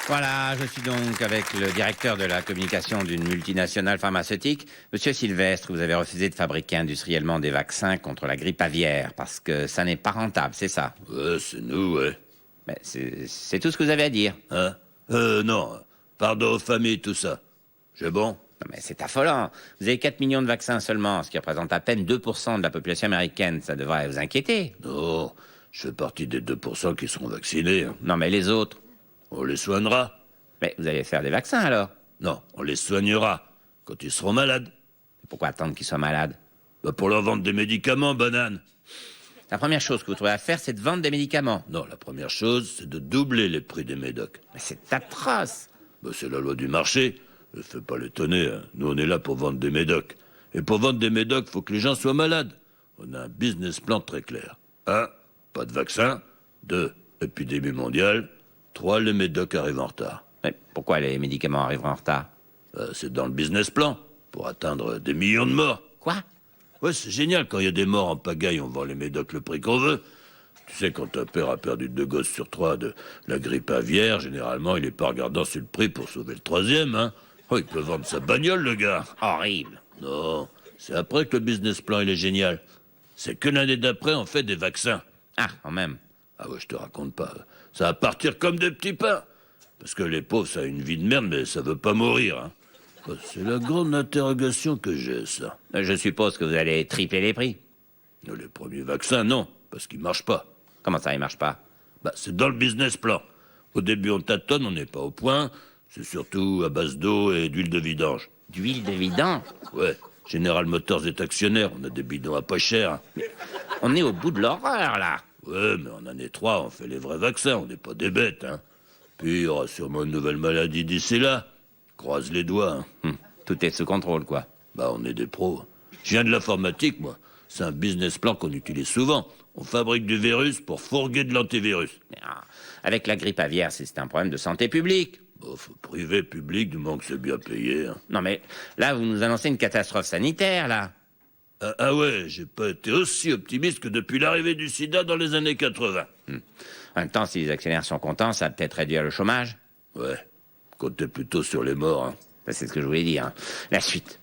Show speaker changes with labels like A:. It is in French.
A: Voilà, je suis donc avec le directeur de la communication d'une multinationale pharmaceutique. Monsieur Sylvestre, vous avez refusé de fabriquer industriellement des vaccins contre la grippe aviaire parce que ça n'est pas rentable, c'est ça?
B: Ouais, c'est nous, ouais.
A: Mais c'est tout ce que vous avez à dire.
B: Hein? Non. Pardon aux familles, tout ça. C'est bon?
A: Non mais c'est affolant. Vous avez 4 millions de vaccins seulement, ce qui représente à peine 2% de la population américaine. Ça devrait vous inquiéter.
B: Non, je fais partie des 2% qui seront vaccinés, hein.
A: Non mais les autres?
B: On les soignera.
A: Mais vous allez faire des vaccins alors?
B: Non, on les soignera. Quand ils seront malades.
A: Pourquoi attendre qu'ils soient malades?
B: Bah pour leur vendre des médicaments, banane.
A: La première chose que vous trouvez à faire, c'est de vendre des médicaments.
B: Non, la première chose, c'est de doubler les prix des médocs.
A: Mais c'est atroce.
B: Bah c'est la loi du marché. Ne fais pas l'étonner, hein. Nous, on est là pour vendre des médocs. Et pour vendre des médocs, faut que les gens soient malades. On a un business plan très clair. 1, pas de vaccin. 2, épidémie mondiale. 3, les médocs arrivent en retard.
A: Mais pourquoi les médicaments arriveront en retard?
B: C'est dans le business plan, pour atteindre des millions de morts.
A: Quoi?
B: Ouais, c'est génial, quand il y a des morts en pagaille, on vend les médocs le prix qu'on veut. Tu sais, quand un père a perdu 2 gosses sur 3 de la grippe aviaire, généralement, il est pas regardant sur le prix pour sauver le 3e, hein. Oh, il peut vendre sa bagnole, le gars.
A: Horrible.
B: Non, c'est après que le business plan, il est génial. C'est que l'année d'après, on fait des vaccins.
A: Ah, quand même.
B: Ah ouais, je te raconte pas. Ça va partir comme des petits pains. Parce que les pauvres, ça a une vie de merde, mais ça veut pas mourir, hein. C'est la grande interrogation que j'ai, ça.
A: Je suppose que vous allez tripler les prix.
B: Les premiers vaccins, non, parce qu'ils marchent pas.
A: Comment ça, il marche pas?
B: Bah, c'est dans le business plan. Au début, on tâtonne, on n'est pas au point. C'est surtout à base d'eau et d'huile de vidange.
A: D'huile de vidange?
B: Ouais, General Motors est actionnaire, on a des bidons à pas cher, hein.
A: On est au bout de l'horreur, là.
B: Ouais, mais en année 3, on fait les vrais vaccins, on n'est pas des bêtes, hein. Puis il y aura sûrement une nouvelle maladie d'ici là. Croise les doigts, hein.
A: Tout est sous contrôle, quoi.
B: Bah, on est des pros. Je viens de l'informatique, moi. C'est un business plan qu'on utilise souvent. On fabrique du virus pour fourguer de l'antivirus.
A: Ah, avec la grippe aviaire, c'est un problème de santé publique.
B: Bon, faut privé, public, du moment que c'est bien payé, hein.
A: Non, mais là, vous nous annoncez une catastrophe sanitaire, là.
B: Ah ouais, j'ai pas été aussi optimiste que depuis l'arrivée du sida dans les années 80.
A: En même temps, si les actionnaires sont contents, ça va peut-être réduire le chômage.
B: Ouais, comptez plutôt sur les morts, hein.
A: Ça, c'est ce que je voulais dire, hein. La suite.